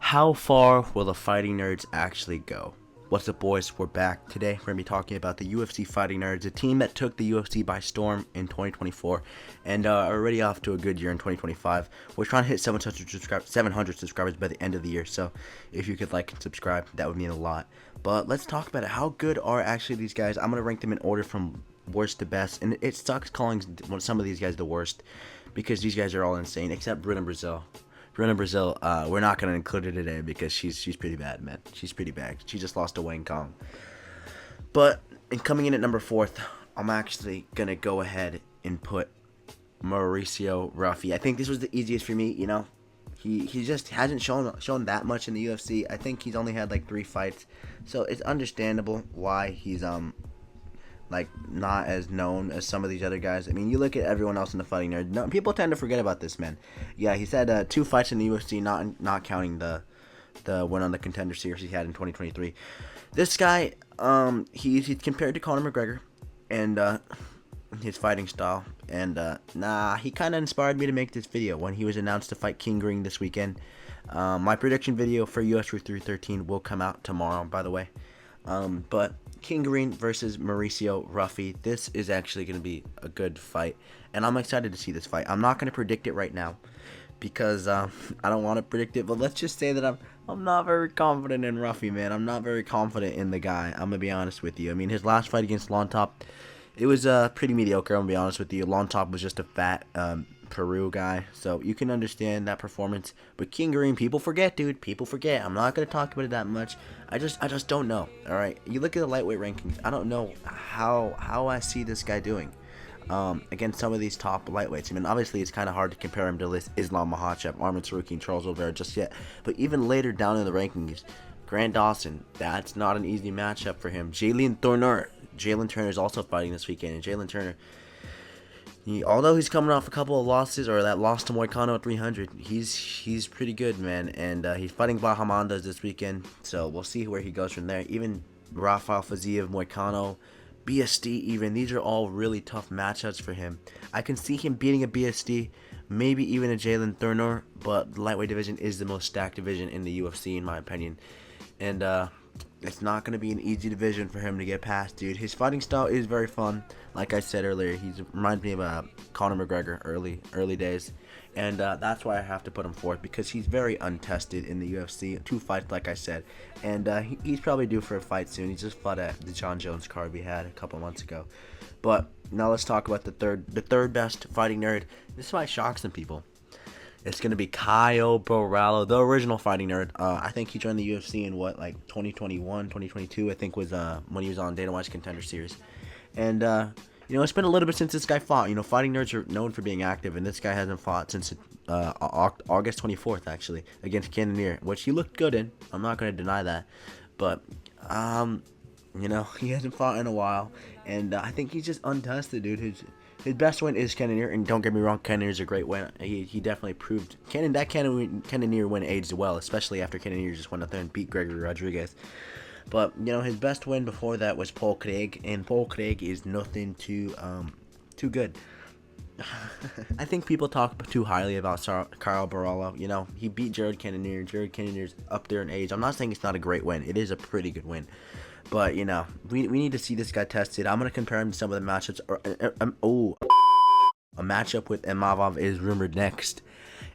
How far will the fighting nerds actually go? What's up, boys? We're back. Today we're going to be talking about the UFC Fighting Nerds, a team that took the UFC by storm in 2024 and are already off to a good year in 2025. We're trying to hit 700 subscribers by the end of the year, so if you could like and subscribe, that would mean a lot. But let's talk about it. How good are actually these guys? I'm going to rank them in order from worst to best, and it sucks calling some of these guys the worst because these guys are all insane, except Britain Brazil. Brazil, we're not going to include her today because she's pretty bad, man. She's pretty bad. She just lost to Wayne Kong. But in coming in at number 4th, I'm actually going to go ahead and put Mauricio Ruffy. I think this was the easiest for me, you know. He just hasn't shown that much in the UFC. I think he's only had like 3 fights. So it's understandable why he's like not as known as some of these other guys. I mean, you look at everyone else in the fighting nerd. No, people tend to forget about this man. Yeah, he's had 2 fights in the UFC, not counting the one on the Contender Series he had in 2023. This guy, he's compared to Conor McGregor, and his fighting style. And he kind of inspired me to make this video when he was announced to fight King Green this weekend. My prediction video for UFC 313 will come out tomorrow, by the way. But King Green versus Mauricio Ruffy. This is actually going to be a good fight, and I'm excited to see this fight. I'm not going to predict it right now because I don't want to predict it, but let's just say that I'm not very confident in Ruffy, man. I'm not very confident in the guy. I'm going to be honest with you. I mean, his last fight against Lon Top, it was pretty mediocre, I'm going to be honest with you. Lon Top was just a fat Peru guy, so you can understand that performance. But King Green, people forget, dude. People forget. I'm not gonna talk about it that much. I just don't know. All right, you look at the lightweight rankings. I don't know how I see this guy doing against some of these top lightweights. I mean, obviously it's kind of hard to compare him to Islam Makhachev, Arman Tsarukyan, and Charles Oliveira just yet. But even later down in the rankings, Grant Dawson, that's not an easy matchup for him. Jalen Turner is also fighting this weekend, and Jalen Turner, although he's coming off a couple of losses, or that loss to Moicano at 300, he's pretty good, man. And he's fighting Bahamondes this weekend, so we'll see where he goes from there. Even Rafael Fiziev, Moicano, BSD even, these are all really tough matchups for him. I can see him beating a BSD, maybe even a Jalen Turner, but the lightweight division is the most stacked division in the UFC, in my opinion. And it's not going to be an easy division for him to get past, dude. His fighting style is very fun. Like I said earlier, he reminds me of Conor McGregor early days. And that's why I have to put him 4th, because he's very untested in the UFC. 2 fights, like I said. And he's probably due for a fight soon. He just fought at the John Jones card we had a couple months ago. But now let's talk about the third best fighting nerd. This might shock some people. It's going to be Caio Borralho, the original fighting nerd. I think he joined the UFC in 2021, 2022, I think was when he was on Dana White's Contender Series. And, it's been a little bit since this guy fought. Fighting nerds are known for being active, and this guy hasn't fought since August 24th, actually, against Cannonier, which he looked good in. I'm not going to deny that. But, he hasn't fought in a while, and I think he's just untested, dude. His best win is Cannonier, and don't get me wrong, Cannonier's a great win. He definitely proved Cannonier win aged well, especially after Cannonier just went out there and beat Gregory Rodriguez. But his best win before that was Paul Craig, and Paul Craig is nothing too good. I think people talk too highly about Caio Borralho. He beat Jared Cannonier. Jared Cannonier's up there in age. I'm not saying it's not a great win. It is a pretty good win. But, we need to see this guy tested. I'm going to compare him to some of the matchups. A matchup with Imavov is rumored next.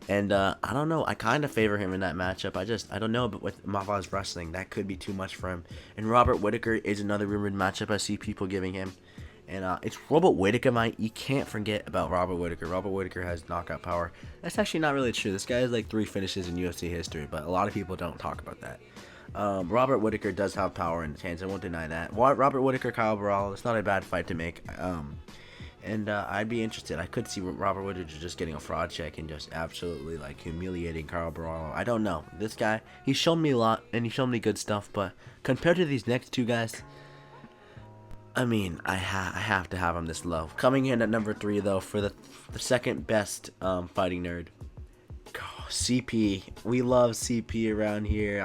And I don't know. I kind of favor him in that matchup. I don't know. But with Imavov's wrestling, that could be too much for him. And Robert Whittaker is another rumored matchup I see people giving him. And it's Robert Whittaker, mate. You can't forget about Robert Whittaker. Robert Whittaker has knockout power. That's actually not really true. This guy has like 3 finishes in UFC history. But a lot of people don't talk about that. Robert Whittaker does have power in his hands. I won't deny that. Robert Whittaker, Caio Borralho, it's not a bad fight to make. And I'd be interested. I could see Robert Whittaker just getting a fraud check and just absolutely like humiliating Caio Borralho. I don't know. This guy, he's shown me a lot and he's shown me good stuff. But compared to these next 2 guys, I mean, I have to have him this low. Coming in at number 3 though, for the second best fighting nerd. CP, we love CP around here.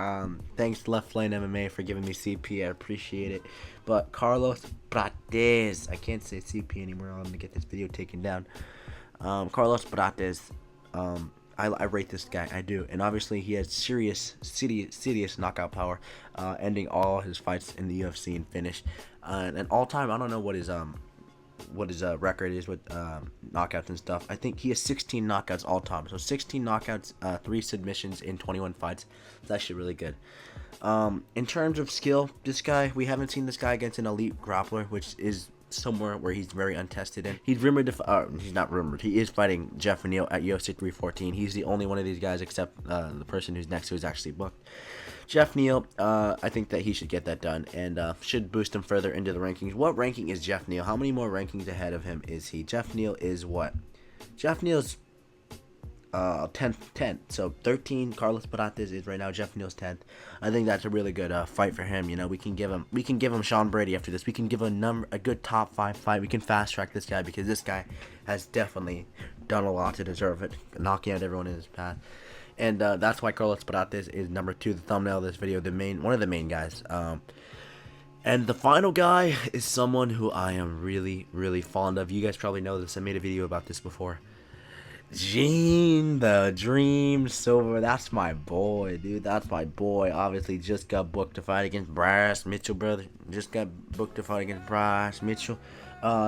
Thanks to Left Lane MMA for giving me CP. I appreciate it. But Carlos Prates, I can't say CP anymore. I'm gonna get this video taken down. Carlos Prates, I rate this guy, I do, and obviously he has serious knockout power, ending all his fights in the UFC and finish. And all time, I don't know what his record is with knockouts and stuff. I think he has 16 knockouts all time. So 16 knockouts, 3 submissions in 21 fights. It's actually really good. In terms of skill, this guy, we haven't seen this guy against an elite grappler, which is somewhere where he's very untested in. He's rumored to, he's not rumored, he is fighting Jeff Neal at UFC 314. He's the only one of these guys except the person who's next, who's actually booked. Jeff Neal, I think that he should get that done and should boost him further into the rankings. What ranking is Jeff Neal? How many more rankings ahead of him is he? Jeff Neal is what? Jeff Neal's 10th. So 13. Carlos Prates is right now. Jeff Neal's 10th. I think that's a really good fight for him. You know, we can give him Sean Brady after this. We can give him a good top 5 fight. We can fast track this guy because this guy has definitely done a lot to deserve it, knocking out everyone in his path. And that's why Carlos Prates is number 2, the thumbnail of this video, one of the main guys. And the final guy is someone who I am really fond of. You guys probably know this. I made a video about this before. Gene the Dream Silva. That's my boy, dude. That's my boy. Obviously, just got booked to fight against Bryce Mitchell, brother. Just got booked to fight against Bryce Mitchell.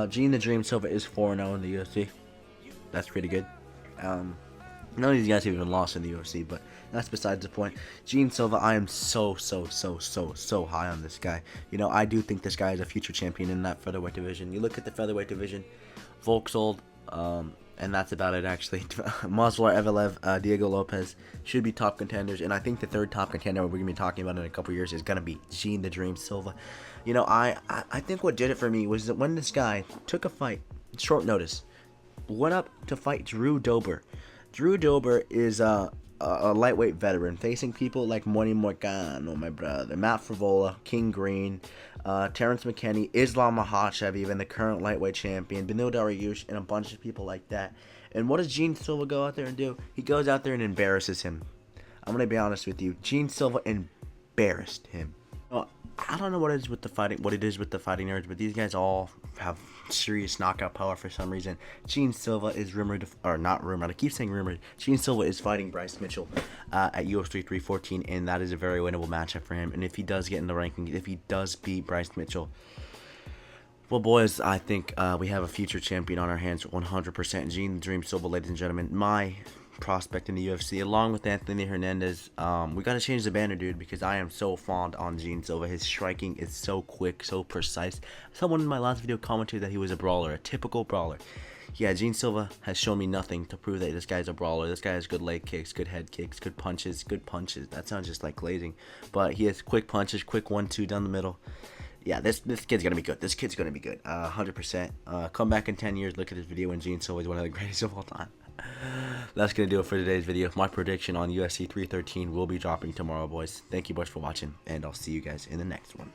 Gene the Dream Silva is 4-0 in the UFC. That's pretty good. None of these guys have even lost in the UFC, but that's besides the point. Gene Silva, I am so high on this guy. You know, I do think this guy is a future champion in that featherweight division. You look at the featherweight division, Volksold, and that's about it, actually. Masvidal, Evelev, Diego Lopez should be top contenders, and I think the third top contender we're going to be talking about in a couple years is going to be Gene the Dream Silva. You know, I think what did it for me was that when this guy took a fight, short notice, went up to fight Drew Dober. Drew Dober is a lightweight veteran, facing people like Money Morgano, my brother, Matt Favola, King Green, Terrence McKinney, Islam Makhachev, even the current lightweight champion, Benil Dariush, and a bunch of people like that. And what does Gene Silva go out there and do? He goes out there and embarrasses him. I'm gonna be honest with you. Gene Silva embarrassed him. I don't know what it is with the fighting nerds, but these guys all have serious knockout power for some reason. Gene Silva is rumored, or not rumored, I keep saying rumored. Gene Silva is fighting Bryce Mitchell at UFC 314, and that is a very winnable matchup for him. And if he does get in the rankings, if he does beat Bryce Mitchell, well, boys, I think we have a future champion on our hands 100%. Gene the Dream Silva, ladies and gentlemen, my prospect in the UFC, along with Anthony Hernandez. We got to change the banner, dude, because I am so fond on Gene Silva. His striking is so quick, so precise. Someone in my last video commented that he was a brawler, a typical brawler. Yeah, Gene Silva has shown me nothing to prove that this guy's a brawler. This guy has good leg kicks, good head kicks, good punches. That sounds just like glazing, but he has quick punches, quick 1-2 down the middle. Yeah, this kid's gonna be good. 100%. Come back in 10 years, look at this video, and Gene Silva is one of the greatest of all time. That's gonna do it for today's video. My prediction on UFC 313 will be dropping tomorrow, boys. Thank you, boys, for watching, and I'll see you guys in the next one.